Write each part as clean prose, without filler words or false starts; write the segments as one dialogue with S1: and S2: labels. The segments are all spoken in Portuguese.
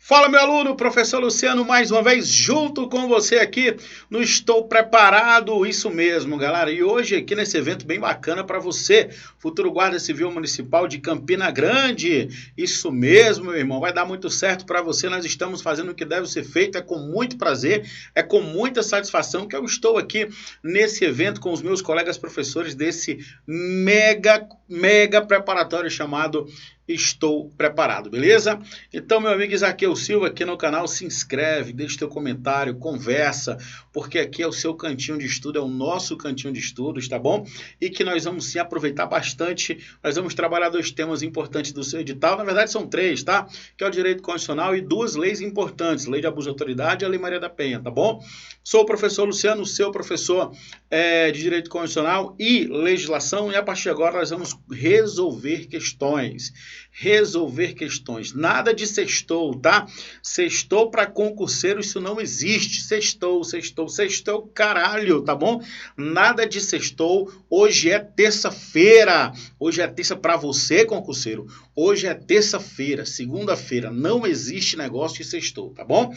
S1: Fala, meu aluno, professor Luciano, mais uma vez junto com você aqui no Estou Preparado, isso mesmo, galera. E hoje aqui nesse evento bem bacana para você, futuro Guarda Civil Municipal de Campina Grande. Isso mesmo, meu irmão, vai dar muito certo para você. Nós estamos fazendo o que deve ser feito, é com muito prazer, é com muita satisfação que eu estou aqui nesse evento com os meus colegas professores desse mega preparatório chamado Estou Preparado, beleza? Então, meu amigo Isaqueu Silva, aqui no canal, se inscreve, deixa teu comentário, conversa, porque aqui é o seu cantinho de estudo, é o nosso cantinho de estudos, tá bom? E que nós vamos sim aproveitar bastante, nós vamos trabalhar dois temas importantes do seu edital, na verdade são três, tá? Que é o direito constitucional e duas leis importantes, Lei de Abuso de Autoridade e a Lei Maria da Penha, tá bom? Sou o professor Luciano, seu professor de direito constitucional e legislação, e a partir de agora nós vamos resolver questões. Nada de sextou, tá? Sextou para concurseiro, isso não existe. Sextou, caralho, tá bom? Nada de sextou. Hoje é terça-feira. Hoje é terça para você, concurseiro. Hoje é terça-feira, segunda-feira. Não existe negócio de sextou, tá bom?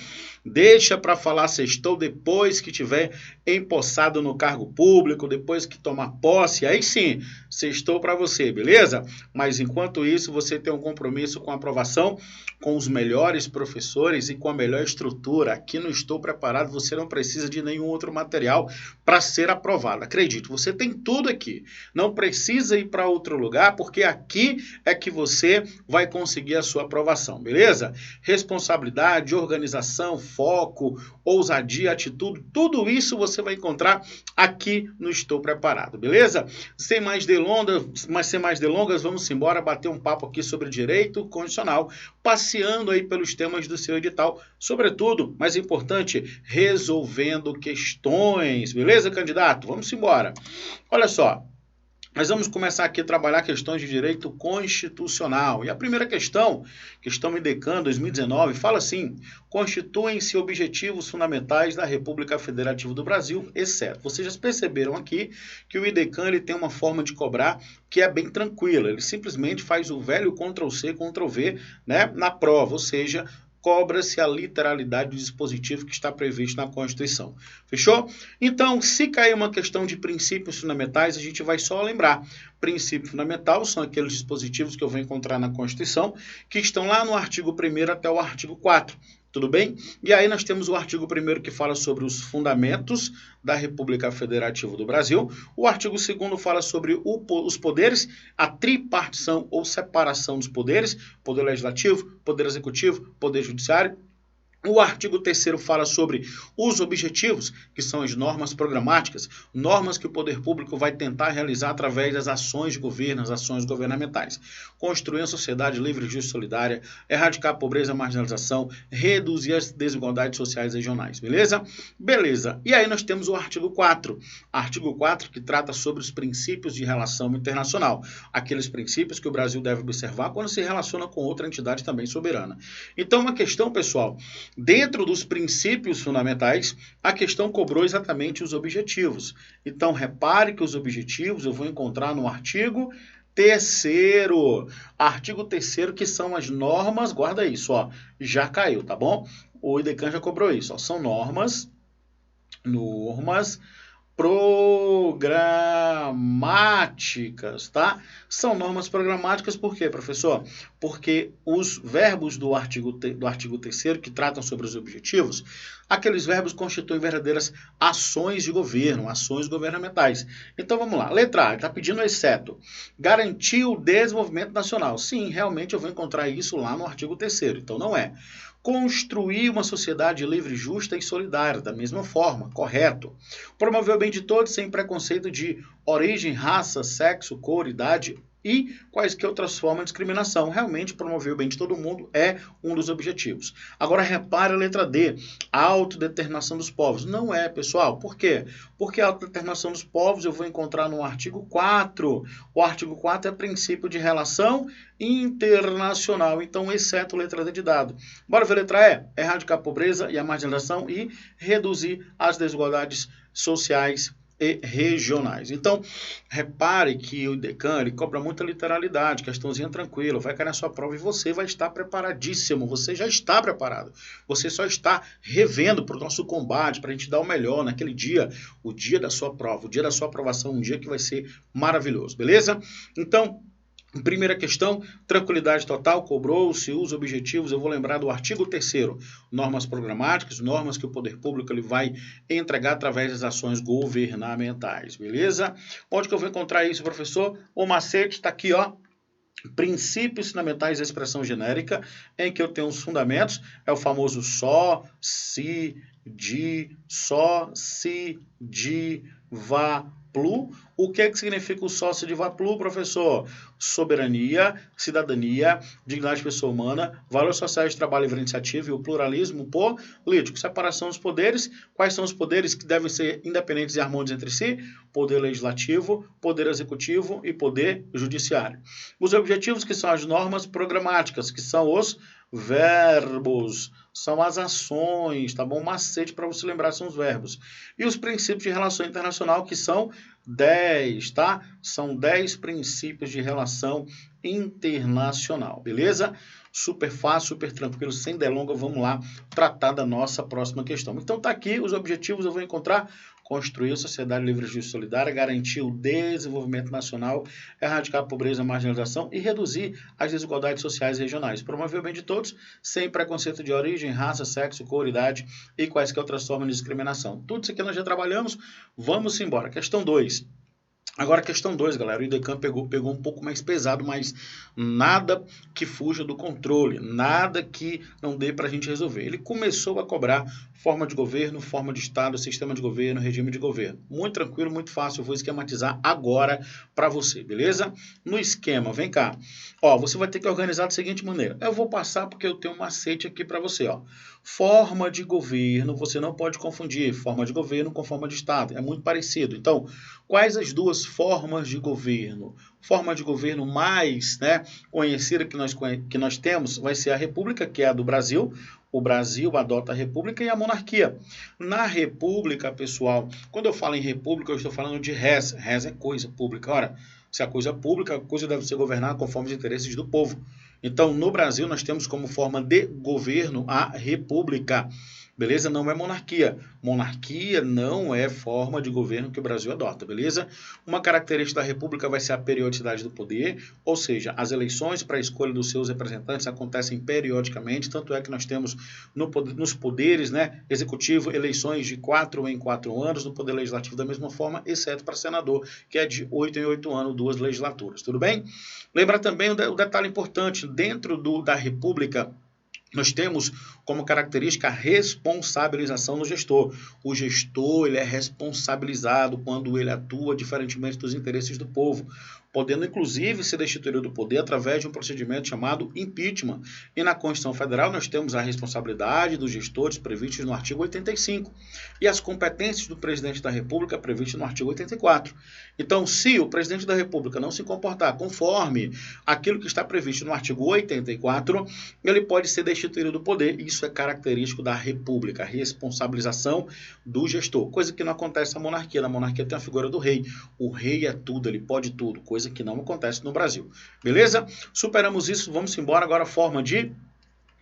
S1: Deixa para falar sextou depois que tiver empossado no cargo público, depois que tomar posse. Aí sim, sextou para você, beleza? Mas enquanto isso, você tem um compromisso com a aprovação, com os melhores professores e com a melhor estrutura. Aqui no Estou Preparado, você não precisa de nenhum outro material para ser aprovado. Acredito, você tem tudo aqui. Não precisa ir para outro lugar, porque aqui é que você vai conseguir a sua aprovação, beleza? Responsabilidade, organização, foco, ousadia, atitude, tudo isso você vai encontrar aqui no Estou Preparado, beleza? Sem mais delongas, vamos embora bater um papo aqui sobre direito constitucional, passeando aí pelos temas do seu edital, sobretudo, mais importante, resolvendo questões, beleza, candidato? Vamos embora. Olha só, nós vamos começar aqui a trabalhar questões de direito constitucional. E a primeira questão IDECAN 2019, fala assim: constituem-se objetivos fundamentais da República Federativa do Brasil, exceto. Vocês já perceberam aqui que o IDECAN ele tem uma forma de cobrar que é bem tranquila. Ele simplesmente faz o velho Ctrl+C, Ctrl+V, né, na prova, ou seja, cobra-se a literalidade do dispositivo que está previsto na Constituição. Fechou? Então, se cair uma questão de princípios fundamentais, a gente vai só lembrar. Princípio fundamental são aqueles dispositivos que eu vou encontrar na Constituição, que estão lá no artigo 1º até o artigo 4º. Tudo bem? E aí nós temos o artigo 1º que fala sobre os fundamentos da República Federativa do Brasil. O artigo 2º fala sobre os poderes, a tripartição ou separação dos poderes, poder legislativo, poder executivo, poder judiciário. O artigo 3º fala sobre os objetivos, que são as normas programáticas, normas que o poder público vai tentar realizar através das ações de governo, as ações governamentais. Construir uma sociedade livre, justa e solidária, erradicar a pobreza e a marginalização, reduzir as desigualdades sociais regionais, beleza? Beleza. E aí nós temos o artigo 4. Artigo 4 que trata sobre os princípios de relação internacional. Aqueles princípios que o Brasil deve observar quando se relaciona com outra entidade também soberana. Então, uma questão, pessoal, dentro dos princípios fundamentais, a questão cobrou exatamente os objetivos. Então, repare que os objetivos eu vou encontrar no artigo 3º. Artigo 3º, que são as normas, guarda isso, ó, já caiu, tá bom? O IDECAN já cobrou isso, ó, são normas programáticas, tá? São normas programáticas por quê, professor? Porque os verbos do artigo 3º que tratam sobre os objetivos, aqueles verbos constituem verdadeiras ações de governo, ações governamentais. Então vamos lá, letra A, está pedindo exceto. Garantir o desenvolvimento nacional. Sim, realmente eu vou encontrar isso lá no artigo 3º, então não é. Construir uma sociedade livre, justa e solidária, da mesma forma, correto. Promover o bem de todos sem preconceito de origem, raça, sexo, cor, idade e quaisquer outras formas de discriminação. Realmente, promover o bem de todo mundo é um dos objetivos. Agora, repare a letra D, a autodeterminação dos povos. Não é, pessoal. Por quê? Porque a autodeterminação dos povos eu vou encontrar no artigo 4. O artigo 4 é princípio de relação internacional. Então, exceto letra D de dado. Bora ver a letra E? Erradicar a pobreza e a marginalização e reduzir as desigualdades sociais e regionais. Então, repare que o IDECAM, ele cobra muita literalidade, questãozinha tranquila, vai cair na sua prova e você vai estar preparadíssimo, você já está preparado. Você só está revendo para o nosso combate, para a gente dar o melhor naquele dia, o dia da sua prova, o dia da sua aprovação, um dia que vai ser maravilhoso, beleza? Então, primeira questão, tranquilidade total, cobrou-se os objetivos, eu vou lembrar do artigo 3º, normas programáticas, normas que o poder público ele vai entregar através das ações governamentais, beleza? Onde que eu vou encontrar isso, professor? O macete está aqui, ó. Princípios fundamentais da expressão genérica, em que eu tenho os fundamentos, é o famoso só, se, de, vá, plu. O que é que significa o só, se, de, vá, plu, professor? Soberania, cidadania, dignidade de pessoa humana, valores sociais de trabalho, livre iniciativa e o pluralismo político. Separação dos poderes. Quais são os poderes que devem ser independentes e harmônicos entre si? Poder legislativo, poder executivo e poder judiciário. Os objetivos, que são as normas programáticas, que são os verbos, são as ações, tá bom? Macete para você lembrar são os verbos. E os princípios de relação internacional, que são 10, tá? São 10 princípios de relação internacional, beleza? Super fácil, super tranquilo, sem delonga, vamos lá tratar da nossa próxima questão. Então tá aqui os objetivos, eu vou encontrar: construir a sociedade livre, justa e solidária, garantir o desenvolvimento nacional, erradicar a pobreza e a marginalização e reduzir as desigualdades sociais e regionais, promover o bem de todos, sem preconceito de origem, raça, sexo, cor, idade e quaisquer outras formas de discriminação. Tudo isso aqui nós já trabalhamos, vamos embora. Questão 2. Agora, questão 2, galera, o IDECAM pegou um pouco mais pesado, mas nada que fuja do controle, nada que não dê para a gente resolver. Ele começou a cobrar forma de governo, forma de Estado, sistema de governo, regime de governo. Muito tranquilo, muito fácil, eu vou esquematizar agora para você, beleza? No esquema, vem cá. Ó, você vai ter que organizar da seguinte maneira. Eu vou passar porque eu tenho um macete aqui para você, ó. Forma de governo, você não pode confundir forma de governo com forma de Estado, é muito parecido. Então, quais as duas formas de governo? Forma de governo mais, né, conhecida que nós temos vai ser a República, que é a do Brasil. O Brasil adota a República e a monarquia. Na República, pessoal, quando eu falo em República, eu estou falando de res. Res é coisa pública. Ora, se a coisa é pública, a coisa deve ser governada conforme os interesses do povo. Então, no Brasil, nós temos como forma de governo a República. Beleza? Não é monarquia. Monarquia não é forma de governo que o Brasil adota, beleza? Uma característica da República vai ser a periodicidade do poder, ou seja, as eleições para a escolha dos seus representantes acontecem periodicamente, tanto é que nós temos nos poderes, né, executivo, eleições de 4 em 4 anos, no poder legislativo da mesma forma, exceto para senador, que é de 8 em 8 anos, 2 legislaturas, tudo bem? Lembra também o detalhe importante, dentro da República, nós temos como característica a responsabilização do gestor. O gestor ele é responsabilizado quando ele atua diferentemente dos interesses do povo, podendo inclusive ser destituído do poder através de um procedimento chamado impeachment. E na Constituição Federal nós temos a responsabilidade dos gestores previstos no artigo 85 e as competências do presidente da República previstas no artigo 84. Então, se o presidente da República não se comportar conforme aquilo que está previsto no artigo 84, ele pode ser destituído do poder. Isso é característico da República, a responsabilização do gestor, coisa que não acontece na monarquia. Na monarquia tem a figura do rei. O rei é tudo, ele pode tudo, coisa que não acontece no Brasil. Beleza? Superamos isso, vamos embora. Agora a forma de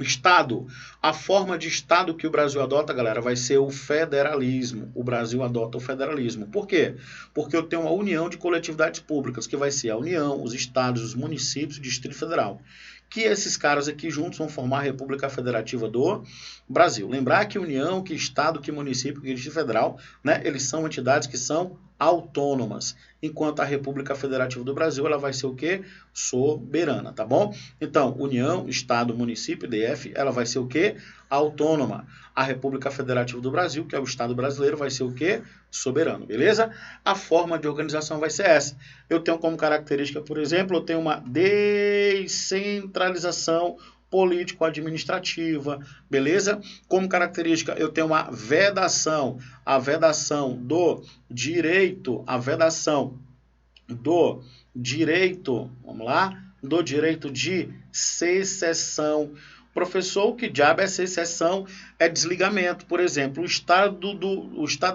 S1: Estado. A forma de Estado que o Brasil adota, galera, vai ser o federalismo. O Brasil adota o federalismo. Por quê? Porque eu tenho uma união de coletividades públicas, que vai ser a União, os estados, os municípios e o Distrito Federal. Que esses caras aqui juntos vão formar a República Federativa do Brasil. Lembrar que União, que Estado, que município, que Distrito Federal, né, eles são entidades que são autônomas, enquanto a República Federativa do Brasil ela vai ser o quê? Soberana, tá bom? Então, União, Estado, Município, DF, ela vai ser o quê? Autônoma. A República Federativa do Brasil, que é o Estado brasileiro, vai ser o quê? Soberano, beleza? A forma de organização vai ser essa. Eu tenho como característica, por exemplo, eu tenho uma descentralização político-administrativa, beleza? Como característica, eu tenho uma vedação, a vedação do direito, vamos lá, do direito de secessão. Professor, que diabo é essa exceção? É desligamento. Por exemplo, o estado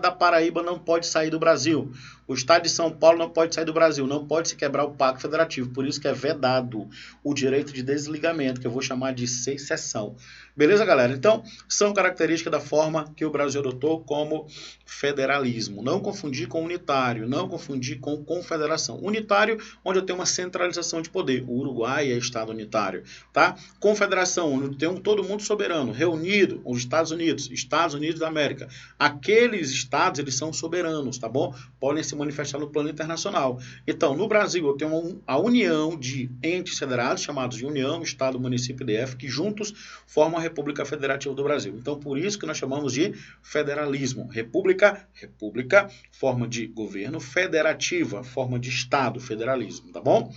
S1: da Paraíba não pode sair do Brasil. O estado de São Paulo não pode sair do Brasil. Não pode se quebrar o pacto federativo. Por isso que é vedado o direito de desligamento, que eu vou chamar de secessão. Beleza, galera? Então, são características da forma que o Brasil adotou como federalismo. Não confundir com unitário, não confundir com confederação. Unitário, onde eu tenho uma centralização de poder. O Uruguai é estado unitário, tá? Confederação, onde tem todo mundo soberano, reunido, os Estados Unidos da América. Aqueles estados, eles são soberanos, tá bom? Podem se manifestar no plano internacional. Então, no Brasil, eu tenho a união de entes federados, chamados de União, Estado, Município e DF, que juntos formam a República Federativa do Brasil. Então, por isso que nós chamamos de federalismo. República, forma de governo, federativa, forma de Estado, federalismo, tá bom?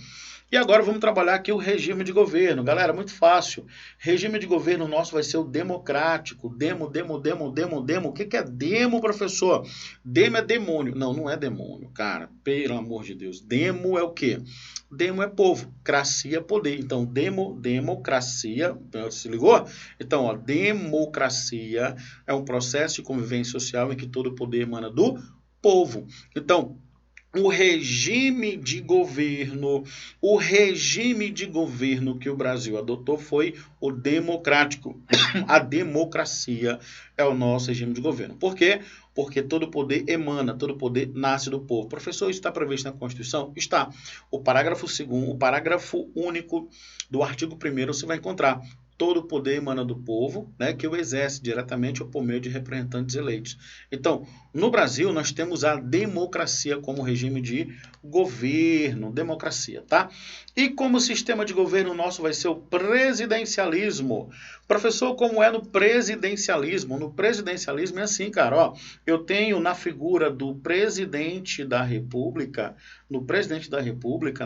S1: E agora vamos trabalhar aqui o regime de governo. Galera, muito fácil. Regime de governo nosso vai ser o democrático. Demo. O que é demo, professor? Demo é demônio. Não, não é demônio, cara. Pelo amor de Deus. Demo é o quê? Demo é povo. Cracia é poder. Então, democracia. Se ligou? Então, ó, democracia é um processo de convivência social em que todo o poder emana do povo. Então, o regime de governo que o Brasil adotou foi o democrático. A democracia é o nosso regime de governo. Por quê? Porque todo poder emana, todo poder nasce do povo. Professor, isso está previsto na Constituição? Está. O parágrafo único do artigo 1º você vai encontrar. Todo o poder emana do povo, né, que o exerce diretamente ou por meio de representantes eleitos. Então, no Brasil, nós temos a democracia como regime de governo, democracia, tá? E como sistema de governo nosso vai ser o presidencialismo. Professor, como é no presidencialismo? No presidencialismo é assim, cara, ó, eu tenho na figura do presidente da República,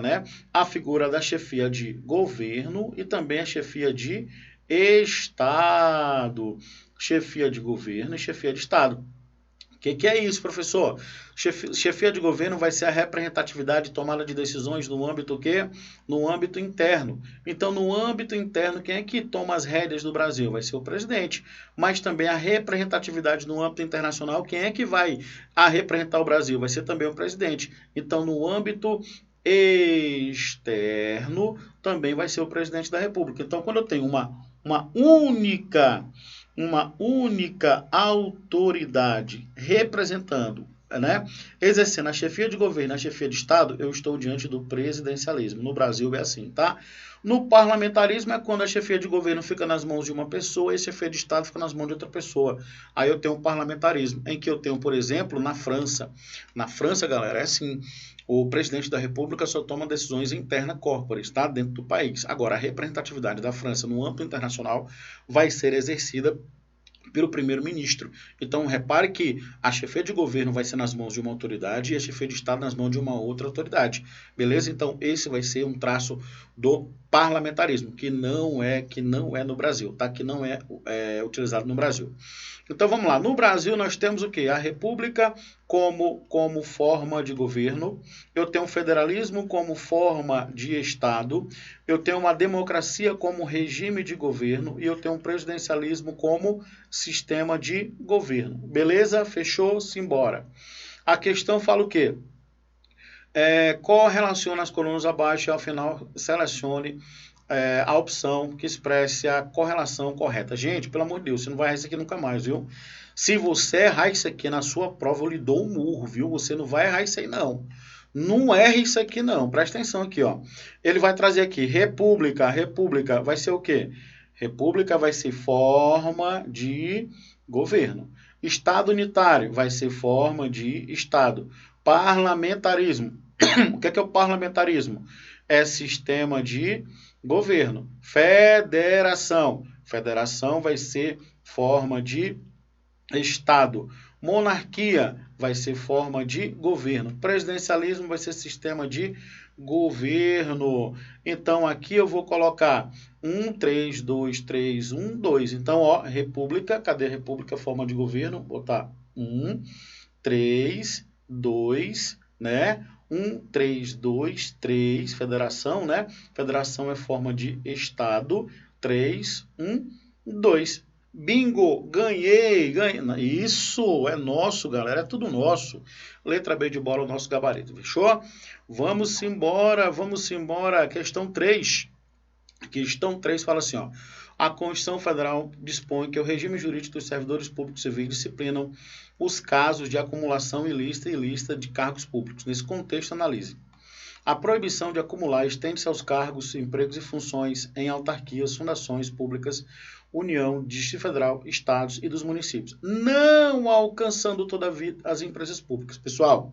S1: né, a figura da chefia de governo e também a chefia de Estado, chefia de governo e chefia de Estado. O que é isso, professor? Chefia de governo vai ser a representatividade e tomada de decisões no âmbito quê? No âmbito interno. Então, no âmbito interno, quem é que toma as rédeas do Brasil? Vai ser o presidente. Mas também a representatividade no âmbito internacional, quem é que vai representar o Brasil? Vai ser também o presidente. Então, no âmbito externo, também vai ser o presidente da República. Então, quando eu tenho uma única autoridade representando, né, exercendo a chefia de governo, a chefia de Estado, eu estou diante do presidencialismo. No Brasil é assim, tá? No parlamentarismo é quando a chefia de governo fica nas mãos de uma pessoa e a chefia de Estado fica nas mãos de outra pessoa. Aí eu tenho um parlamentarismo, em que eu tenho, por exemplo, na França. Na França, galera, é assim. O presidente da República só toma decisões internas corporais, tá? Dentro do país. Agora, a representatividade da França no âmbito internacional vai ser exercida pelo primeiro-ministro. Então, repare que a chefia de governo vai ser nas mãos de uma autoridade e a chefia de Estado nas mãos de uma outra autoridade. Beleza? Então, esse vai ser um traço do parlamentarismo, que não é no Brasil, tá? Que não é utilizado no Brasil. Então, vamos lá. No Brasil, nós temos o quê? A República como forma de governo. Eu tenho o federalismo como forma de Estado. Eu tenho uma democracia como regime de governo. E eu tenho um presidencialismo como sistema de governo. Beleza? Fechou? Simbora. A questão fala o quê? Correlaciona as colunas abaixo e ao final selecione a opção que expresse a correlação correta. Gente, pelo amor de Deus, você não vai errar isso aqui nunca mais, viu? Se você errar isso aqui na sua prova, eu lhe dou um murro, viu? Você não vai errar isso aí, não. Não erre isso aqui, não. Presta atenção aqui, ó. Ele vai trazer aqui, república vai ser o quê? República vai ser forma de governo. Estado unitário vai ser forma de Estado. Parlamentarismo. O que é o parlamentarismo? É sistema de governo. Federação. Federação vai ser forma de Estado. Monarquia vai ser forma de governo. Presidencialismo vai ser sistema de governo. Então, aqui eu vou colocar 1, 3, 2, 3, 1, 2. Então, ó, república. Cadê a república? Forma de governo. Vou botar 1, 3, 2, né? 1, 3, 2, 3, federação, né? Federação é forma de Estado, 3, 1, 2. Bingo! Ganhei! Isso é nosso, galera. É tudo nosso. Letra B de bola, o nosso gabarito. Fechou? Vamos embora, vamos embora. Questão 3. Questão 3 fala assim, ó. A Constituição Federal dispõe que o regime jurídico dos servidores públicos civis disciplinam os casos de acumulação ilícita e ilícita de cargos públicos. Nesse contexto, analise. A proibição de acumular estende-se aos cargos, empregos e funções em autarquias, fundações públicas, União, Distrito Federal, Estados e dos municípios, não alcançando, todavia, as empresas públicas. Pessoal,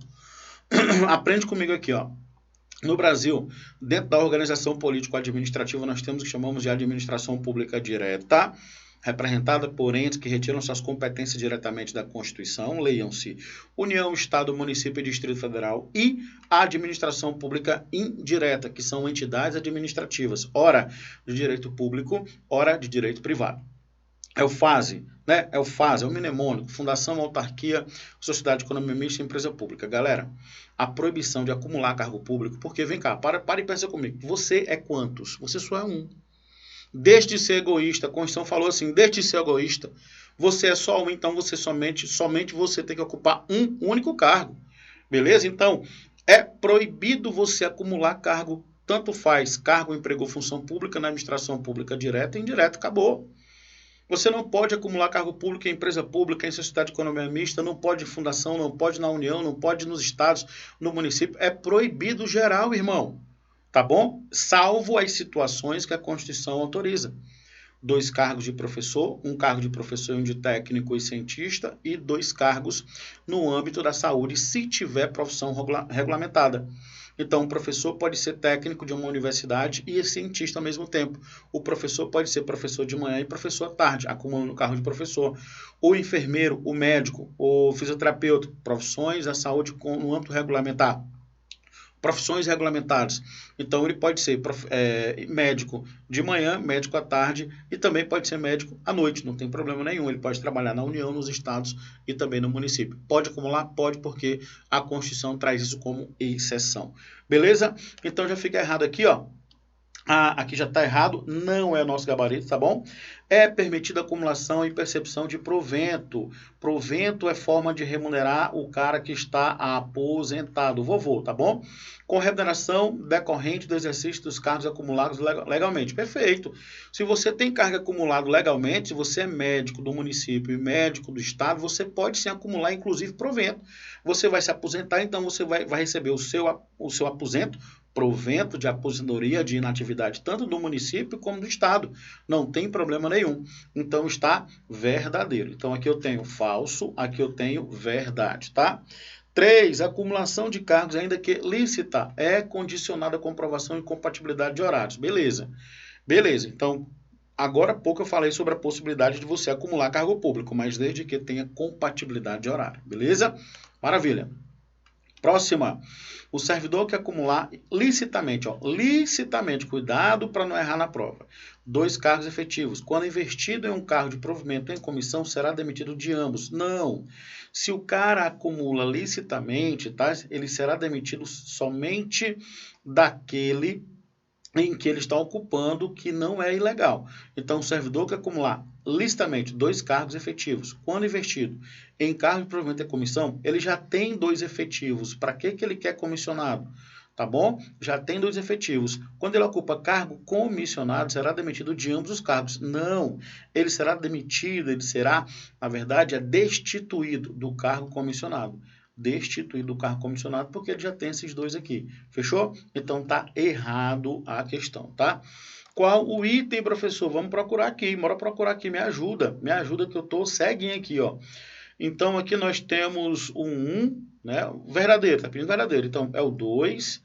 S1: aprende comigo aqui, ó. No Brasil, dentro da organização político-administrativa, nós temos o que chamamos de administração pública direta, representada por entes que retiram suas competências diretamente da Constituição, leiam-se União, Estado, Município e Distrito Federal, e a administração pública indireta, que são entidades administrativas, ora de direito público, ora de direito privado. É o FASE, né? É o FASE, é o mnemônico, Fundação, Autarquia, Sociedade de Economia Mista e Empresa Pública. Galera, a proibição de acumular cargo público, porque vem cá, para e pensa comigo, você é quantos? Você só é um. Deixe de ser egoísta, a Constituição falou assim, deixe de ser egoísta, você é só um, então você somente você tem que ocupar um único cargo, beleza? Então, é proibido você acumular cargo, tanto faz cargo, emprego ou função pública na administração pública direta e indireta, acabou. Você não pode acumular cargo público em empresa pública, em sociedade de economia mista, não pode em fundação, não pode na União, não pode nos estados, no município, é proibido geral, irmão. Tá bom? Salvo as situações que a Constituição autoriza. 2 cargos de professor, 1 cargo de professor e 1 de técnico e cientista, e 2 cargos no âmbito da saúde, se tiver profissão regulamentada. Então, o professor pode ser técnico de uma universidade e cientista ao mesmo tempo. O professor pode ser professor de manhã e professor à tarde, acumulando o cargo de professor. O enfermeiro, o médico, o fisioterapeuta, profissões da saúde no âmbito regulamentar. Profissões regulamentadas. Então, ele pode ser médico de manhã, médico à tarde e também pode ser médico à noite, não tem problema nenhum. Ele pode trabalhar na União, nos estados e também no município. Pode acumular? Pode, porque a Constituição traz isso como exceção. Beleza? Então, já fica errado aqui, ó. Aqui já está errado, não é o nosso gabarito, tá bom? É permitida acumulação e percepção de provento. Provento é forma de remunerar o cara que está aposentado, o vovô, tá bom? Com remuneração decorrente do exercício dos cargos acumulados legalmente. Perfeito. Se você tem cargo acumulado legalmente, se você é médico do município e médico do estado, você pode sim acumular, inclusive, provento. Você vai se aposentar, então você vai receber o seu aposento, provento de aposentadoria de inatividade, tanto do município como do estado. Não tem problema nenhum. Então, está verdadeiro. Então, aqui eu tenho falso, aqui eu tenho verdade, tá? 3. Acumulação de cargos, ainda que lícita, é condicionada à comprovação e compatibilidade de horários. Beleza. Beleza. Então, agora há pouco eu falei sobre a possibilidade de você acumular cargo público, mas desde que tenha compatibilidade de horário. Beleza? Maravilha. Próxima. O servidor que acumular licitamente, ó, licitamente, cuidado para não errar na prova, 2 cargos efetivos. Quando investido em um cargo de provimento em comissão, será demitido de ambos. Não. Se o cara acumula licitamente, tá? Ele será demitido somente daquele em que ele está ocupando, que não é ilegal. Então, o servidor que acumular licitamente 2 cargos efetivos, quando investido em cargo de provimento e comissão, ele já tem 2 efetivos. Para que ele quer comissionado? Tá bom? Já tem 2 efetivos. Quando ele ocupa cargo comissionado, será demitido de ambos os cargos. Não, ele será demitido, ele será, na verdade, destituído do cargo comissionado. Destituído do cargo comissionado, porque ele já tem esses 2 aqui. Fechou? Então, tá errado a questão, tá? Qual o item, professor? Vamos procurar aqui. Bora procurar aqui. Me ajuda que eu tô ceguinho aqui, ó. Então, aqui nós temos o 1, né? O verdadeiro, tá pedindo verdadeiro. Então, é o 2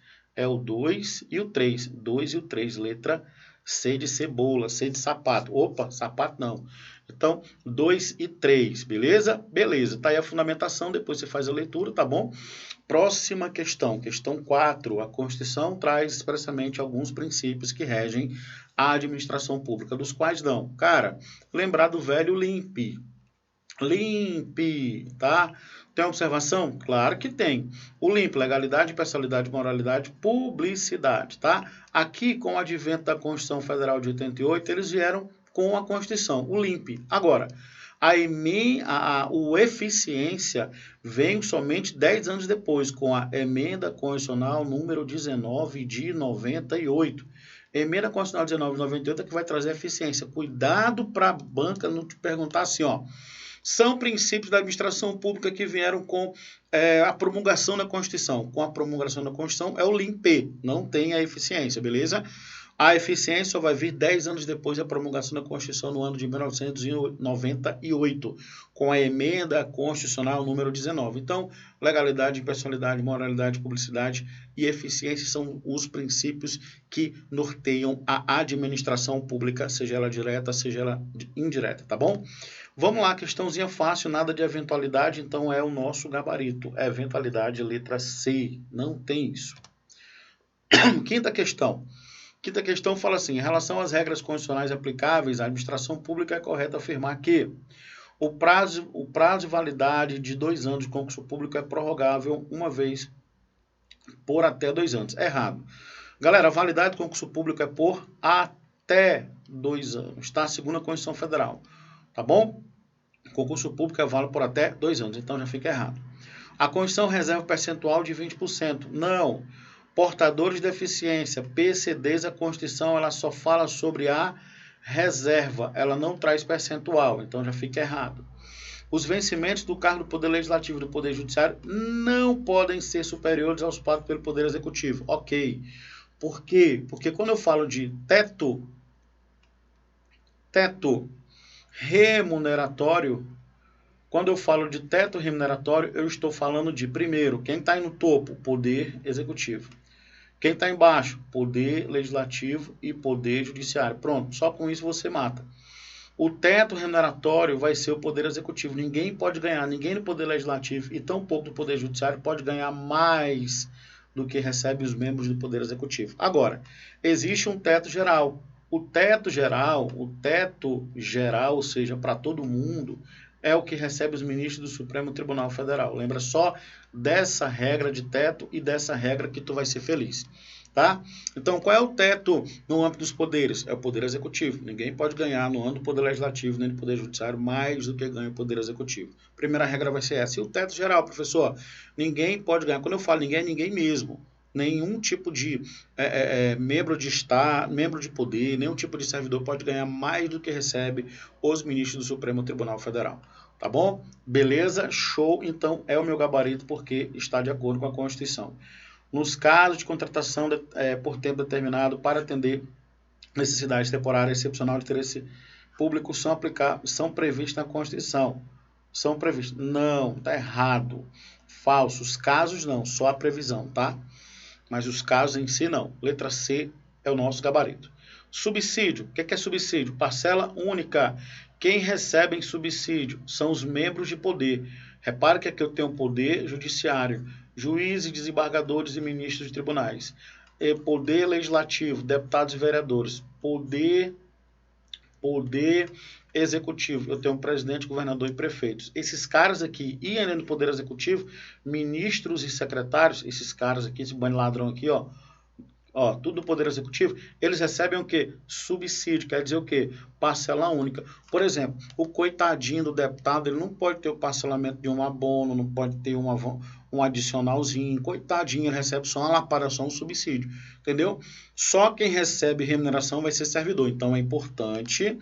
S1: e o 3. 2 e o 3, letra C de cebola, C de sapato. Opa, sapato não. Então, 2 e 3, beleza? Beleza, tá aí a fundamentação, depois você faz a leitura, tá bom? Próxima questão, questão 4. A Constituição traz expressamente alguns princípios que regem a administração pública, dos quais não. Cara, lembrar do velho LIMP. LIMP, tá? Tem observação? Claro que tem. O LIMP, legalidade, impessoalidade, moralidade, publicidade, tá? Aqui, com o advento da Constituição Federal de 88, eles vieram com a Constituição, o LIMP. Agora, o eficiência vem somente 10 anos depois, com a Emenda Constitucional número 19 de 98. Emenda Constitucional 19 de 98 é que vai trazer eficiência. Cuidado para a banca não te perguntar assim, ó. São princípios da administração pública que vieram com a promulgação da Constituição. Com a promulgação da Constituição é o LIMP, não tem a eficiência, beleza? A eficiência só vai vir 10 anos depois da promulgação da Constituição, no ano de 1998, com a emenda constitucional número 19. Então, legalidade, impessoalidade, moralidade, publicidade e eficiência são os princípios que norteiam a administração pública, seja ela direta, seja ela indireta, tá bom? Vamos lá, questãozinha fácil, nada de eventualidade, então é o nosso gabarito. Eventualidade, letra C. Não tem isso. Quinta questão. Quinta questão fala assim, em relação às regras constitucionais aplicáveis à administração pública, é correto afirmar que o prazo de validade de 2 anos de concurso público é prorrogável uma vez por até 2 anos. Errado. Galera, a validade do concurso público é por até 2 anos, tá? Segundo a Constituição Federal. Tá bom? O concurso público é válido por até 2 anos, então já fica errado. A Constituição reserva percentual de 20%. Não. Portadores de deficiência, PCDs, a Constituição ela só fala sobre a reserva, ela não traz percentual, então já fica errado. Os vencimentos do cargo do Poder Legislativo e do Poder Judiciário não podem ser superiores aos pagos pelo Poder Executivo. Ok. Por quê? Porque quando eu falo de teto remuneratório, quando eu falo de teto remuneratório, eu estou falando de, primeiro, quem está no topo, Poder Executivo. Quem está embaixo, Poder Legislativo e Poder Judiciário. Pronto, só com isso você mata. O teto remuneratório vai ser o Poder Executivo. Ninguém pode ganhar, ninguém no Poder Legislativo e tampouco do Poder Judiciário pode ganhar mais do que recebe os membros do Poder Executivo. Agora, existe um teto geral. O teto geral, ou seja, para todo mundo, é o que recebe os ministros do Supremo Tribunal Federal. Lembra só dessa regra de teto e dessa regra que tu vai ser feliz, tá? Então, qual é o teto no âmbito dos poderes? É o Poder Executivo. Ninguém pode ganhar no âmbito do Poder Legislativo nem do Poder Judiciário mais do que ganha o Poder Executivo. Primeira regra vai ser essa. E o teto geral, professor? Ninguém pode ganhar. Quando eu falo ninguém, é ninguém mesmo. Nenhum tipo de membro de Estado, membro de poder, nenhum tipo de servidor pode ganhar mais do que recebe os ministros do Supremo Tribunal Federal. Tá bom? Beleza? Show. Então, é o meu gabarito porque está de acordo com a Constituição. Nos casos de contratação por tempo determinado para atender necessidade temporária excepcional de interesse público são previstos na Constituição. São previstos. Não, tá errado. Falso. Os casos não, só a previsão, tá? Mas os casos em si não. Letra C é o nosso gabarito. Subsídio. O que é subsídio? Parcela única. Quem recebe subsídio são os membros de poder. Repare que aqui eu tenho poder judiciário, juízes, desembargadores e ministros de tribunais. Poder legislativo, deputados e vereadores. Poder executivo. Eu tenho presidente, governador e prefeitos. Esses caras aqui, e ainda no poder executivo, ministros e secretários, esses caras aqui, esse banho ladrão aqui, ó, tudo do poder executivo, eles recebem o quê? Subsídio, quer dizer o quê? Parcela única. Por exemplo, o coitadinho do deputado, ele não pode ter o parcelamento de um abono, não pode ter um adicionalzinho, coitadinho, ele recebe só uma laparação, um subsídio, entendeu? Só quem recebe remuneração vai ser servidor, então é importante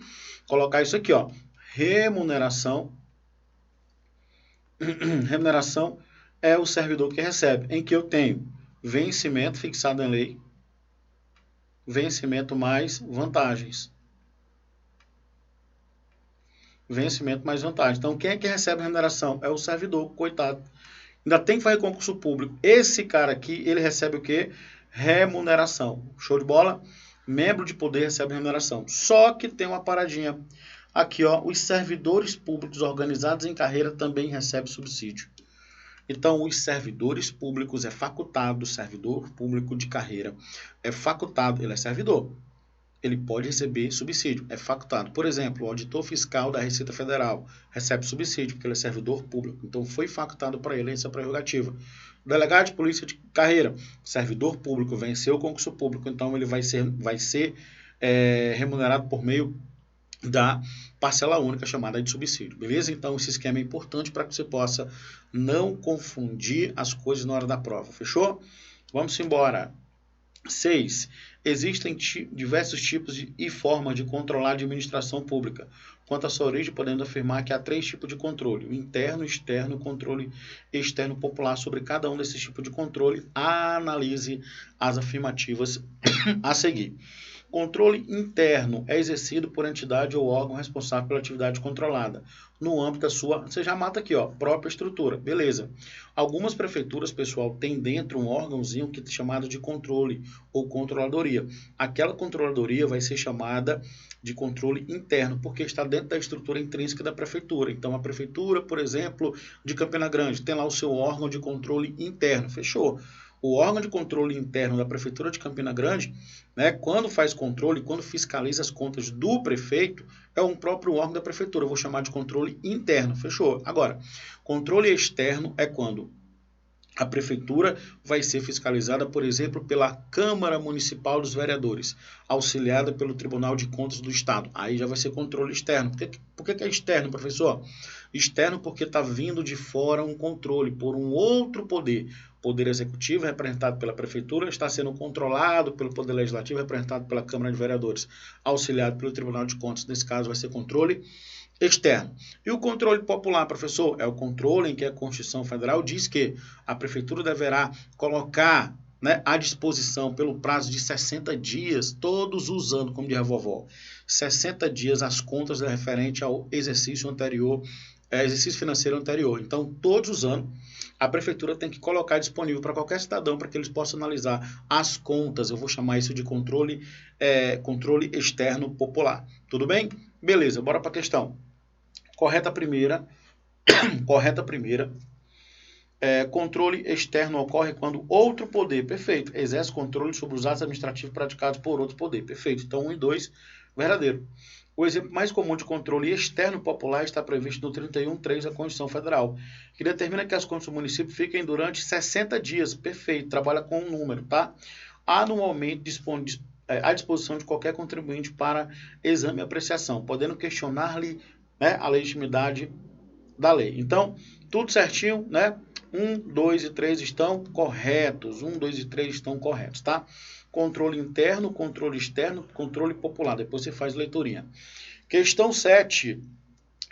S1: colocar isso aqui, ó, remuneração é o servidor que recebe, em que eu tenho vencimento fixado em lei, vencimento mais vantagens. Vencimento mais vantagens. Então, quem é que recebe a remuneração? É o servidor, coitado. Ainda tem que fazer concurso público. Esse cara aqui, ele recebe o quê? Remuneração. Show de bola? Membro de poder recebe remuneração. Só que tem uma paradinha. Aqui, ó, os servidores públicos organizados em carreira também recebem subsídio. Então, os servidores públicos é facultado, servidor público de carreira é facultado, ele é servidor. ele pode receber subsídio, é facultado. Por exemplo, o auditor fiscal da Receita Federal recebe subsídio, porque ele é servidor público. Então, foi facultado para ele essa prerrogativa. O delegado de polícia de carreira, servidor público, venceu o concurso público, então ele vai ser remunerado por meio da parcela única chamada de subsídio, beleza? Então, esse esquema é importante para que você possa não confundir as coisas na hora da prova, fechou? Vamos embora. 6. Existem diversos tipos e formas de controlar a administração pública. Quanto à sua origem, podemos afirmar que há 3 tipos de controle: o interno, externo e o controle externo popular. Sobre cada um desses tipos de controle, analise as afirmativas a seguir. Controle interno é exercido por entidade ou órgão responsável pela atividade controlada, no âmbito da sua, você já mata aqui, ó, própria estrutura, beleza. Algumas prefeituras, pessoal, tem dentro um órgãozinho que é chamado de controle ou controladoria. Aquela controladoria vai ser chamada de controle interno, porque está dentro da estrutura intrínseca da prefeitura. Então, a prefeitura, por exemplo, de Campina Grande, tem lá o seu órgão de controle interno, fechou? O órgão de controle interno da Prefeitura de Campina Grande, né, quando faz controle, quando fiscaliza as contas do prefeito, é um próprio órgão da Prefeitura. Eu vou chamar de controle interno, fechou? Agora, controle externo é quando a Prefeitura vai ser fiscalizada, por exemplo, pela Câmara Municipal dos Vereadores, auxiliada pelo Tribunal de Contas do Estado. Aí já vai ser controle externo. Por que é externo, professor? Externo porque está vindo de fora um controle por um outro poder. O Poder Executivo, representado pela Prefeitura, está sendo controlado pelo Poder Legislativo, representado pela Câmara de Vereadores, auxiliado pelo Tribunal de Contas. Nesse caso, vai ser controle externo. E o controle popular, professor? É o controle em que a Constituição Federal diz que a Prefeitura deverá colocar, né, à disposição pelo prazo de 60 dias, todos os anos, como diz a vovó, 60 dias as contas referentes ao exercício anterior, exercício financeiro anterior. Então, todos os anos, a Prefeitura tem que colocar disponível para qualquer cidadão, para que eles possam analisar as contas. Eu vou chamar isso de controle externo popular. Tudo bem? Beleza, bora para a questão. Correta primeira. Controle externo ocorre quando outro poder, perfeito, exerce controle sobre os atos administrativos praticados por outro poder, perfeito. Então, 1 e 2, verdadeiro. O exemplo mais comum de controle externo popular está previsto no 31.3 da Constituição Federal, que determina que as contas do município fiquem durante 60 dias, perfeito, trabalha com um número, tá? Anualmente à disposição de qualquer contribuinte para exame e apreciação, podendo questionar-lhe, né, a legitimidade da lei. Então, tudo certinho, né? 1, 2 e 3 estão corretos. 1, 2 e 3 estão corretos, tá? Controle interno, controle externo, controle popular. Depois você faz leiturinha. Questão 7.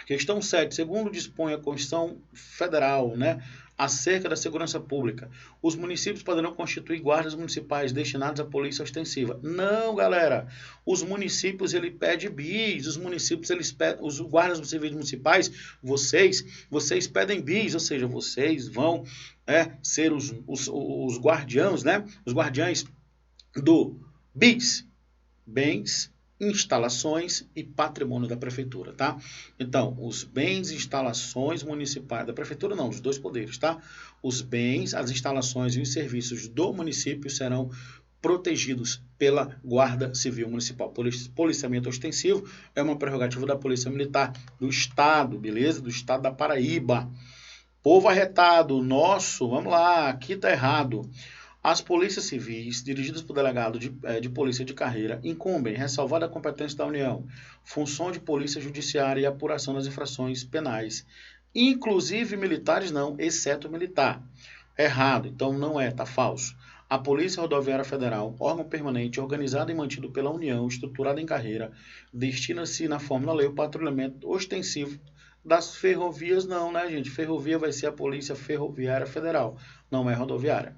S1: Questão 7. Segundo dispõe a Constituição Federal, né, acerca da segurança pública, os municípios poderão constituir guardas municipais destinados à polícia ostensiva. Não, galera. Os municípios, ele pede bis. Os municípios, eles pedem, os guardas civis municipais, vocês pedem bis, ou seja, vocês vão ser os guardiãos, né? Os guardiães do BIS, bens, instalações e patrimônio da prefeitura, tá? Então, os bens e instalações municipais da prefeitura, não, dos dois poderes, tá? Os bens, as instalações e os serviços do município serão protegidos pela Guarda Civil Municipal. Policiamento ostensivo é uma prerrogativa da Polícia Militar do Estado, beleza? Do Estado da Paraíba. Povo arretado, nosso, vamos lá, aqui tá errado. As polícias civis, dirigidas por delegado de polícia de carreira, incumbem, ressalvada a competência da União, função de polícia judiciária e apuração das infrações penais, inclusive militares não, exceto militar. Errado, então não é, tá falso. A Polícia Rodoviária Federal, órgão permanente, organizado e mantido pela União, estruturado em carreira, destina-se na forma da lei o patrulhamento ostensivo das ferrovias, não, né, gente? Ferrovia vai ser a Polícia Ferroviária Federal, não é rodoviária.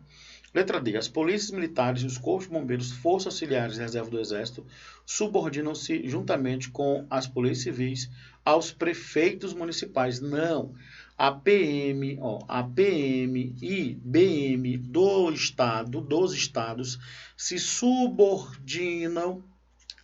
S1: Letra D. As polícias militares e os corpos de bombeiros, forças auxiliares e reserva do Exército subordinam-se juntamente com as polícias civis aos prefeitos municipais. Não. A PM e BM dos estados se subordinam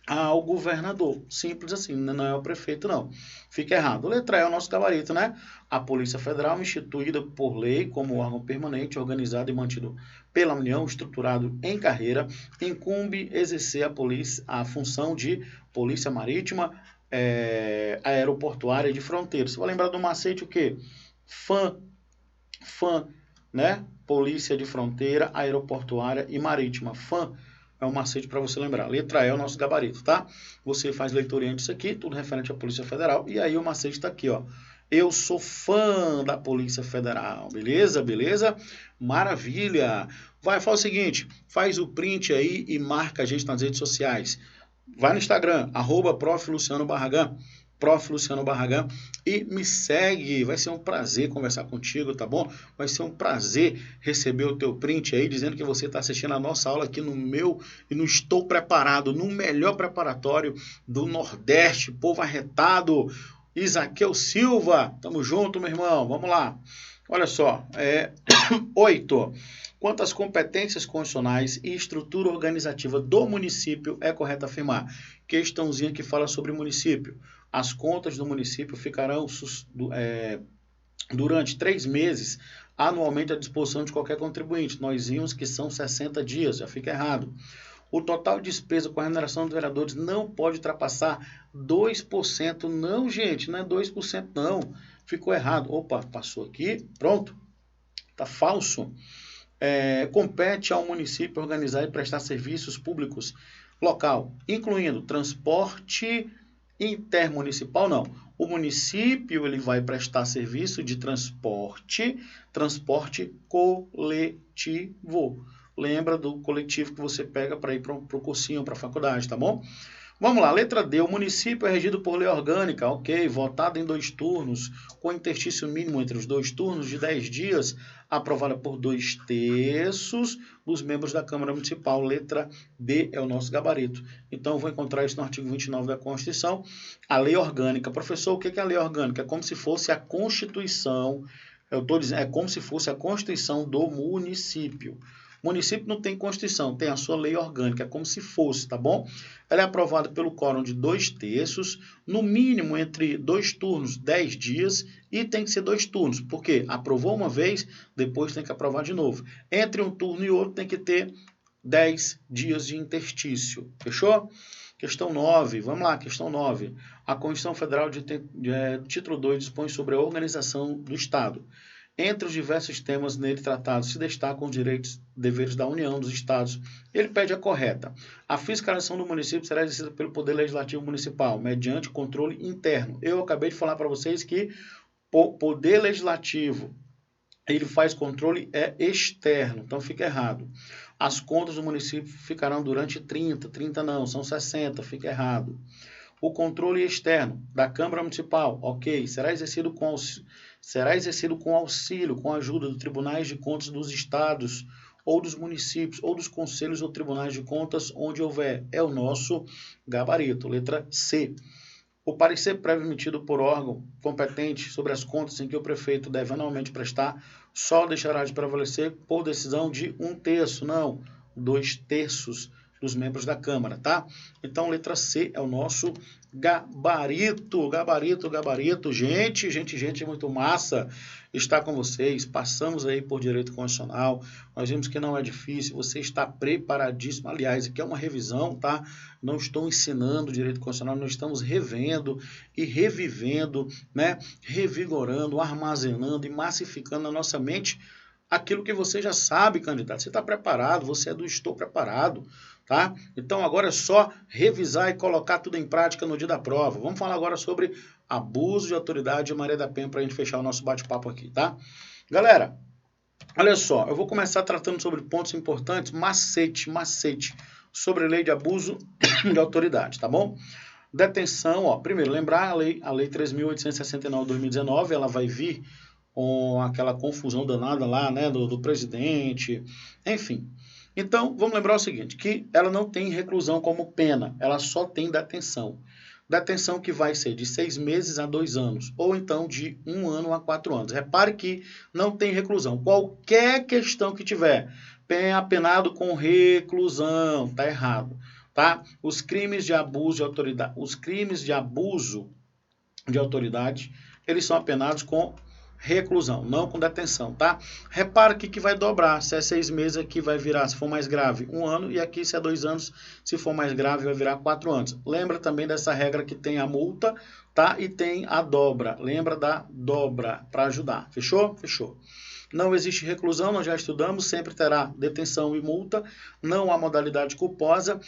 S1: ao governador. Simples assim, não é o prefeito, não. Fica errado. Letra E é o nosso gabarito, né? A Polícia Federal, instituída por lei como órgão permanente, organizado e mantido pela União, estruturado em carreira, incumbe exercer a função de polícia marítima, aeroportuária e de fronteira. Você vai lembrar do macete o quê? FAM, né? Polícia de fronteira, aeroportuária e marítima. FAM é um macete para você lembrar. Letra E é o nosso gabarito, tá? Você faz leitura disso aqui, tudo referente à Polícia Federal. E aí o macete está aqui, ó. Eu sou fã da Polícia Federal, beleza? Beleza? Maravilha! Vai, faz o seguinte, faz o print aí e marca a gente nas redes sociais. Vai no Instagram, @proflucianobarragan, Prof. Luciano Barragan, e me segue. Vai ser um prazer conversar contigo, tá bom? Vai ser um prazer receber o teu print aí, dizendo que você está assistindo a nossa aula aqui no meu e no Estou Preparado, no melhor preparatório do Nordeste, povo arretado. Isaqueu Silva, tamo junto, meu irmão, vamos lá. Olha só, 8. Quanto às competências constitucionais e estrutura organizativa do município, é correto afirmar. Questãozinha que fala sobre município. As contas do município ficarão durante 3 meses, anualmente à disposição de qualquer contribuinte. Nós vimos que são 60 dias, já fica errado. O total de despesa com a remuneração dos vereadores não pode ultrapassar 2%. Não, gente, não é 2%, não. Ficou errado. Opa, passou aqui. Pronto. Tá falso. Compete ao município organizar e prestar serviços públicos local, incluindo transporte intermunicipal, não. O município ele vai prestar serviço de transporte coletivo. Lembra do coletivo que você pega para ir para o cursinho, para a faculdade, tá bom? Vamos lá, letra D. O município é regido por lei orgânica, ok, votada em 2 turnos, com interstício mínimo entre os 2 turnos de 10 dias, aprovada por 2/3 dos membros da Câmara Municipal. Letra D é o nosso gabarito. Então, eu vou encontrar isso no artigo 29 da Constituição. A lei orgânica. Professor, o que é a lei orgânica? É como se fosse a Constituição, eu estou dizendo, é como se fosse a Constituição do município. O município não tem Constituição, tem a sua lei orgânica, é como se fosse, tá bom? Ela é aprovada pelo quórum de 2/3, no mínimo entre 2 turnos, 10 dias, e tem que ser 2 turnos, porque aprovou uma vez, depois tem que aprovar de novo. Entre um turno e outro tem que ter 10 dias de interstício, fechou? Questão 9, vamos lá, questão 9. A Constituição Federal de título 2 dispõe sobre a organização do Estado. Entre os diversos temas nele tratados se destacam os direitos e deveres da União, dos Estados. Ele pede a correta. A fiscalização do município será exercida pelo Poder Legislativo Municipal, mediante controle interno. Eu acabei de falar para vocês que o Poder Legislativo, ele faz controle externo, então fica errado. As contas do município ficarão durante 30 não, são 60, fica errado. O controle externo da Câmara Municipal, ok, será exercido com auxílio, com a ajuda dos tribunais de contas dos estados, ou dos municípios, ou dos conselhos ou tribunais de contas, onde houver. É o nosso gabarito. Letra C. O parecer prévio emitido por órgão competente sobre as contas em que o prefeito deve anualmente prestar, só deixará de prevalecer por decisão de 1/3, não, 2/3 dos membros da Câmara, tá? Então, letra C é o nosso gabarito. Gente, muito massa estar com vocês. Passamos aí por direito constitucional. Nós vimos que não é difícil, você está preparadíssimo. Aliás, aqui é uma revisão, tá? Não estou ensinando direito constitucional, nós estamos revendo e revivendo, né? Revigorando, armazenando e massificando na nossa mente aquilo que você já sabe, candidato. Você está preparado, você é do Estou Preparado, tá? Então agora é só revisar e colocar tudo em prática no dia da prova. Vamos falar agora sobre abuso de autoridade de Maria da Penha para a gente fechar o nosso bate-papo aqui, tá? Galera, olha só, eu vou começar tratando sobre pontos importantes, macete, sobre lei de abuso de autoridade, tá bom? Detenção, ó, primeiro, lembrar a lei 3.869 de 2019, ela vai vir com aquela confusão danada lá, né, do presidente, enfim. Então, vamos lembrar o seguinte, que ela não tem reclusão como pena, ela só tem detenção. Detenção que vai ser de 6 meses a 2 anos, ou então de 1 ano a 4 anos. Repare que não tem reclusão. Qualquer questão que tiver, apenado com reclusão, tá errado, tá? Os crimes de abuso de autoridade, eles são apenados com reclusão, não com detenção, tá? Repara que vai dobrar, se é 6 meses aqui vai virar, se for mais grave, 1 ano, e aqui se é 2 anos, se for mais grave vai virar 4 anos. Lembra também dessa regra que tem a multa, tá? E tem a dobra, lembra da dobra para ajudar, fechou? Fechou. Não existe reclusão, nós já estudamos, sempre terá detenção e multa, não há modalidade culposa,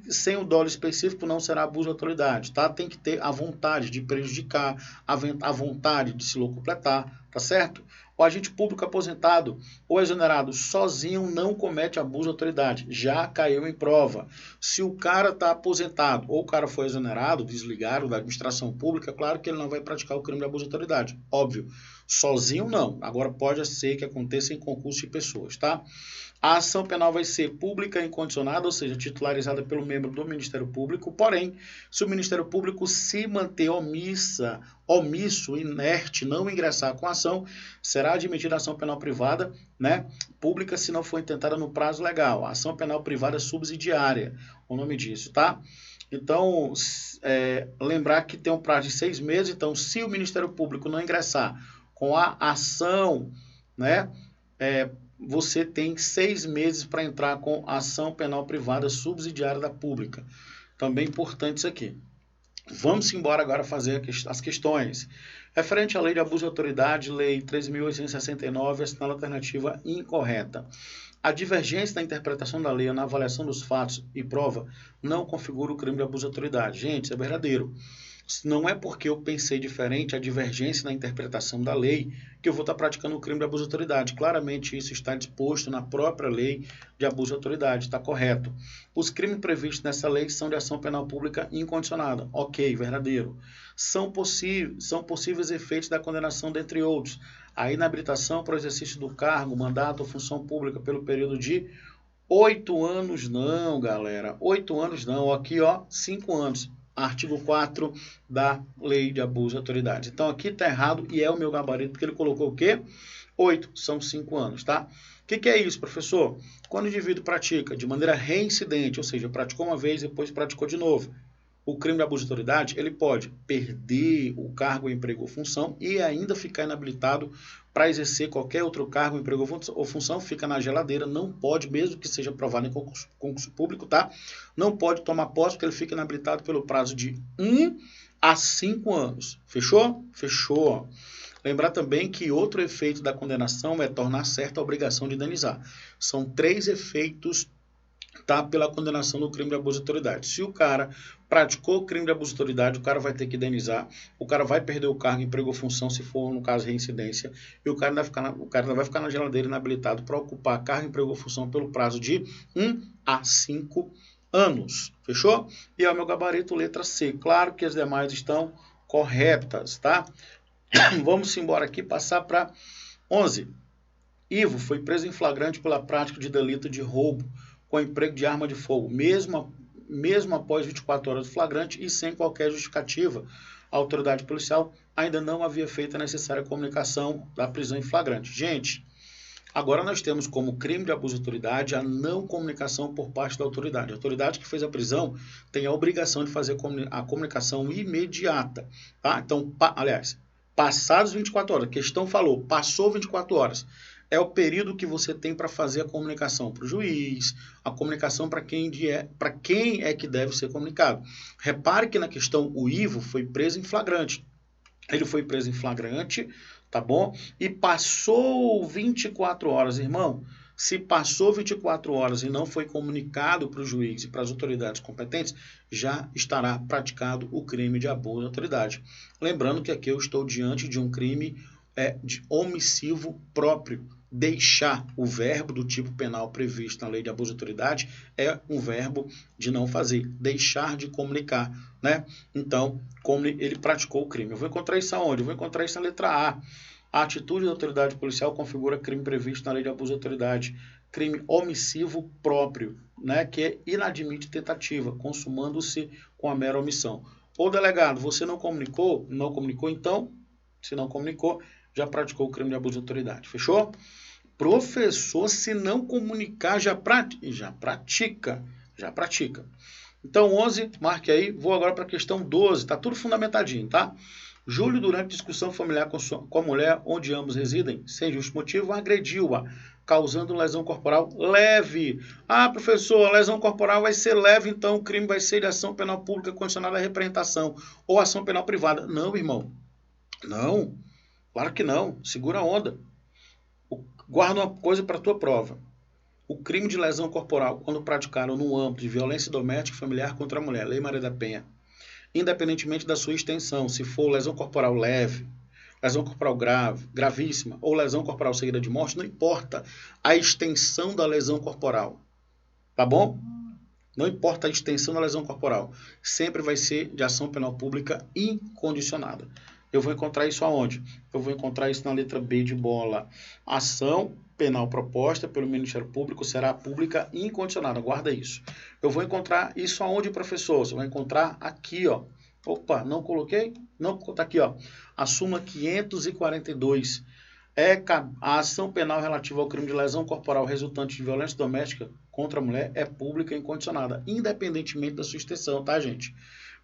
S1: sem o dolo específico não será abuso de autoridade, tá? Tem que ter a vontade de prejudicar, a vontade de se locupletar, tá certo? O agente público aposentado ou exonerado sozinho não comete abuso de autoridade, já caiu em prova. Se o cara está aposentado ou o cara foi exonerado, desligado da administração pública, claro que ele não vai praticar o crime de abuso de autoridade, óbvio. Sozinho não, agora pode ser que aconteça em concurso de pessoas, tá? A ação penal vai ser pública e incondicionada, ou seja, titularizada pelo membro do Ministério Público, porém, se o Ministério Público se manter omisso, inerte, não ingressar com a ação, será admitida a ação penal privada, né, pública se não for intentada no prazo legal. A ação penal privada subsidiária, o nome disso, tá? Então, lembrar que tem um prazo de 6 meses, então se o Ministério Público não ingressar com a ação, né, você tem 6 meses para entrar com a ação penal privada subsidiária da pública. Também importante isso aqui. Vamos embora agora fazer as questões. Referente à lei de abuso de autoridade, lei 13.869, assinala a alternativa incorreta. A divergência na interpretação da lei ou na avaliação dos fatos e prova não configura o crime de abuso de autoridade. Gente, isso é verdadeiro. Não é porque eu pensei diferente, a divergência na interpretação da lei, que eu vou estar praticando o crime de abuso de autoridade. Claramente isso está disposto na própria lei de abuso de autoridade, está correto. Os crimes previstos nessa lei são de ação penal pública incondicionada. Ok, verdadeiro. São possíveis efeitos da condenação, dentre outros. A inabilitação para o exercício do cargo, mandato ou função pública pelo período de 8 anos não, galera. 8 anos não. Aqui, ó, 5 anos. Artigo 4 da Lei de Abuso de Autoridade. Então, aqui está errado e é o meu gabarito, porque ele colocou o quê? 8, são 5 anos, tá? O que é isso, professor? Quando o indivíduo pratica de maneira reincidente, ou seja, praticou uma vez e depois praticou de novo, o crime de abuso de autoridade, ele pode perder o cargo, emprego ou função e ainda ficar inabilitado para exercer qualquer outro cargo, emprego ou função, fica na geladeira, não pode, mesmo que seja aprovado em concurso público, tá? Não pode tomar posse, porque ele fica inabilitado pelo prazo de 1 a 5 anos. Fechou? Fechou. Lembrar também que outro efeito da condenação é tornar certa a obrigação de indenizar. São 3 efeitos, tá, pela condenação do crime de abuso de autoridade. Se o cara praticou o crime de abuso de autoridade, o cara vai ter que indenizar, o cara vai perder o cargo, emprego ou função, se for, no caso, reincidência, e o cara ainda vai ficar na geladeira inabilitado para ocupar cargo, emprego ou função pelo prazo de 1 a 5 anos. Fechou? E é o meu gabarito, letra C. Claro que as demais estão corretas, tá? Vamos embora aqui, passar para 11. Ivo foi preso em flagrante pela prática de delito de roubo com emprego de arma de fogo, mesmo após 24 horas de flagrante e sem qualquer justificativa. A autoridade policial ainda não havia feito a necessária comunicação da prisão em flagrante. Gente, agora nós temos como crime de abuso de autoridade a não comunicação por parte da autoridade. A autoridade que fez a prisão tem a obrigação de fazer a comunicação imediata. Tá? Então, aliás, passados 24 horas, a questão falou, passou 24 horas. É o período que você tem para fazer a comunicação para o juiz, a comunicação para quem é que deve ser comunicado. Repare que na questão o Ivo foi preso em flagrante. Ele foi preso em flagrante, tá bom? E passou 24 horas, irmão. Se passou 24 horas e não foi comunicado para o juiz e para as autoridades competentes, já estará praticado o crime de abuso de autoridade. Lembrando que aqui eu estou diante de um crime de omissivo próprio. Deixar, o verbo do tipo penal previsto na lei de abuso de autoridade é um verbo de não fazer, deixar de comunicar, né? Então, como ele praticou o crime. Eu vou encontrar isso aonde? Eu vou encontrar isso na letra A. A atitude da autoridade policial configura crime previsto na lei de abuso de autoridade, crime omissivo próprio, né? Que inadmite tentativa, consumando-se com a mera omissão. Ô delegado, você não comunicou? Não comunicou, então, se não comunicou, já praticou o crime de abuso de autoridade. Fechou? Professor, se não comunicar, já pratica. Então, 11, marque aí. Vou agora para a questão 12. Está tudo fundamentadinho, tá? Júlio, durante discussão familiar com a mulher onde ambos residem, sem justo motivo, agrediu-a, causando lesão corporal leve. Ah, professor, a lesão corporal vai ser leve, então o crime vai ser de ação penal pública condicionada à representação ou ação penal privada. Não, irmão. Não. Claro que não. Segura a onda. Guarda uma coisa para a tua prova. O crime de lesão corporal, quando praticado no âmbito de violência doméstica e familiar contra a mulher, Lei Maria da Penha, independentemente da sua extensão, se for lesão corporal leve, lesão corporal grave, gravíssima, ou lesão corporal seguida de morte, não importa a extensão da lesão corporal, tá bom? Não importa a extensão da lesão corporal, sempre vai ser de ação penal pública incondicionada. Eu vou encontrar isso aonde? Eu vou encontrar isso na letra B de bola. Ação penal proposta pelo Ministério Público será pública incondicionada. Guarda isso. Eu vou encontrar isso aonde, professor? Você vai encontrar aqui, ó. Opa, não coloquei? Não, tá aqui, ó. A súmula 542. A ação penal relativa ao crime de lesão corporal resultante de violência doméstica contra a mulher é pública e incondicionada, independentemente da sua extensão, tá, gente?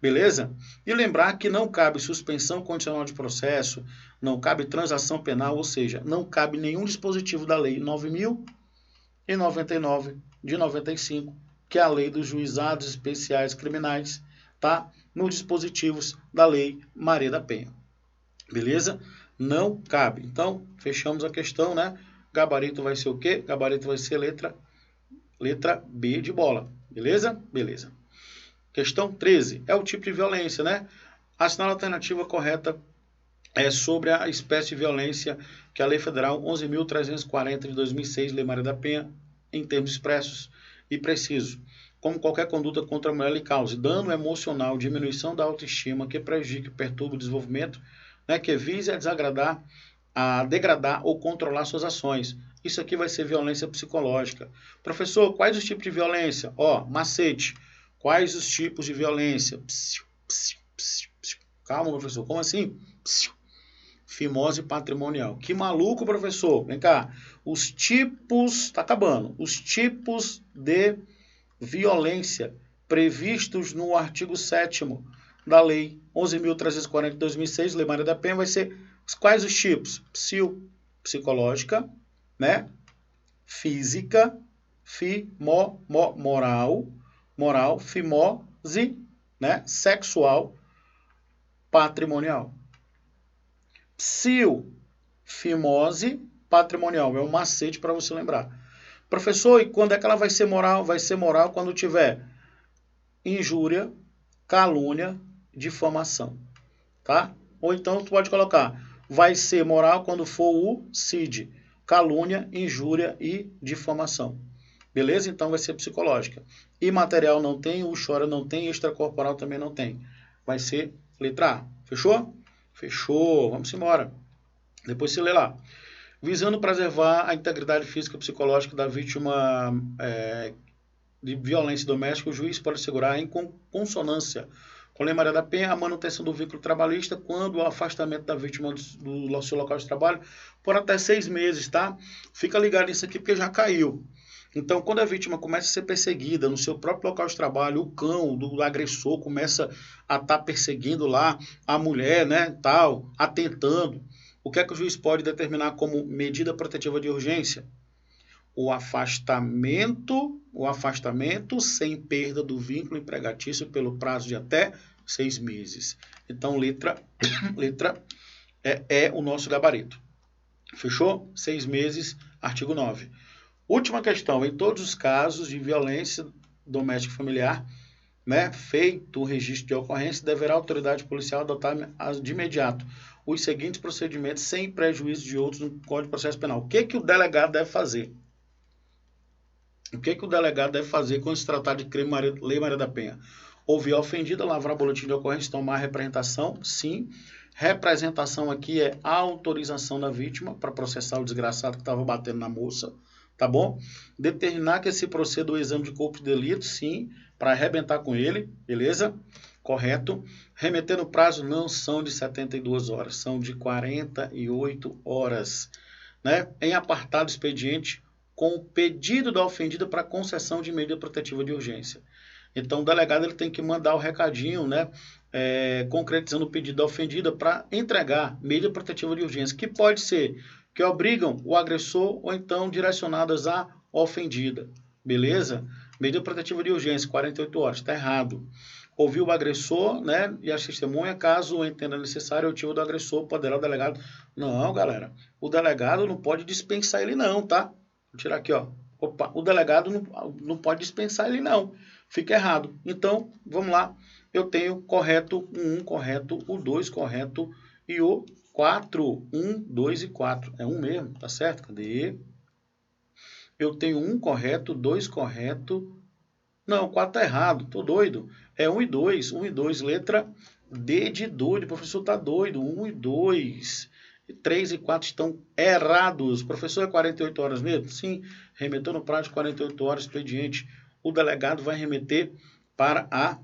S1: Beleza? E lembrar que não cabe suspensão condicional de processo, não cabe transação penal, ou seja, não cabe nenhum dispositivo da Lei 9.099 de 95, que é a Lei dos Juizados Especiais Criminais, tá? Nos dispositivos da Lei Maria da Penha. Beleza? Não cabe. Então, fechamos a questão, né? Gabarito vai ser o quê? Gabarito vai ser letra B de bola. Beleza? Beleza. Questão 13. É o tipo de violência, né? Assinala a alternativa correta sobre a espécie de violência que a Lei Federal 11.340 de 2006, Lei Maria da Penha, em termos expressos e precisos, como qualquer conduta contra a mulher lhe cause dano emocional, diminuição da autoestima, que prejudique e perturbe o desenvolvimento, né, que vise a degradar ou controlar suas ações. Isso aqui vai ser violência psicológica. Professor, quais os tipos de violência? Ó, macete. Quais os tipos de violência? Calma, professor. Como assim? Fimose patrimonial. Que maluco, professor. Vem cá. Os tipos... Tá acabando. Os tipos de violência previstos no artigo 7º da Lei 11.340 de 2006, Lei Maria da Penha, vai ser quais os tipos? Psicológica, né? Física, moral, fimose, né? Sexual, patrimonial. Fimose, patrimonial. É um macete para você lembrar. Professor, e quando é que ela vai ser moral? Vai ser moral quando tiver injúria, calúnia, difamação, tá? Ou então tu pode colocar, vai ser moral quando for o CID, calúnia, injúria e difamação. Beleza? Então vai ser psicológica. Imaterial não tem, o chora não tem, extracorporal também não tem. Vai ser letra A. Fechou? Fechou. Vamos embora. Depois você lê lá. Visando preservar a integridade física e psicológica da vítima de violência doméstica, o juiz pode assegurar em consonância com a Lei Maria da Penha a manutenção do vínculo trabalhista quando o afastamento da vítima do seu local de trabalho por até 6 meses, tá? Fica ligado nisso aqui porque já caiu. Então, quando a vítima começa a ser perseguida no seu próprio local de trabalho, o cão do agressor começa a estar perseguindo lá a mulher, né, tal, atentando. O que é que o juiz pode determinar como medida protetiva de urgência? O afastamento sem perda do vínculo empregatício pelo prazo de até 6 meses. Então, letra é o nosso gabarito. Fechou? 6 meses, artigo 9. Última questão. Em todos os casos de violência doméstica familiar, né, feito o registro de ocorrência, deverá a autoridade policial adotar de imediato os seguintes procedimentos sem prejuízo de outros no Código de Processo Penal. O que o delegado deve fazer? O que o delegado deve fazer quando se tratar de crime Lei Maria da Penha? Ouvir a ofendida, lavrar boletim de ocorrência, tomar representação, sim. Representação aqui é a autorização da vítima para processar o desgraçado que estava batendo na moça, tá bom? Determinar que se proceda o exame de corpo de delito, sim, para arrebentar com ele, beleza? Correto. Remeter no prazo não são de 72 horas, são de 48 horas, né? Em apartado expediente, com o pedido da ofendida para concessão de medida protetiva de urgência. Então, o delegado ele tem que mandar o recadinho, né, concretizando o pedido da ofendida para entregar medida protetiva de urgência, que pode ser que obrigam o agressor ou então direcionadas à ofendida. Beleza? Medida protetiva de urgência, 48 horas, está errado. Ouviu o agressor, né, e a testemunha, caso entenda necessário, o motivo do agressor, poderá o delegado... Não, galera, o delegado não pode dispensar ele não, tá? Vou tirar aqui, ó. Opa, o delegado não pode dispensar ele não. Fica errado. Então, vamos lá. Eu tenho correto o 1, correto o 2, correto e o 4. 1, 2 e 4. É 1 mesmo, tá certo? Cadê? Eu tenho 1 correto, 2 correto... Não, 4 tá errado, tô doido. É 1 e 2, 1 e 2, letra D de doido. O professor tá doido, 1 e 2. 3 e 4 estão errados. Professor, é 48 horas mesmo? Sim, remeteu no prazo de 48 horas, expediente. O delegado vai remeter para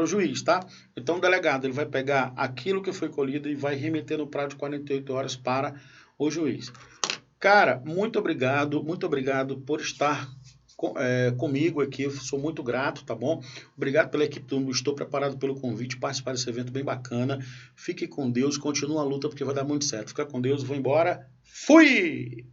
S1: o juiz, tá? Então o delegado ele vai pegar aquilo que foi colhido e vai remeter no prazo de 48 horas para o juiz. Cara, muito obrigado por estar comigo aqui, eu sou muito grato, tá bom? Obrigado pela equipe, estou preparado pelo convite, participar desse evento bem bacana. Fique com Deus, continua a luta porque vai dar muito certo. Fica com Deus, vou embora. Fui!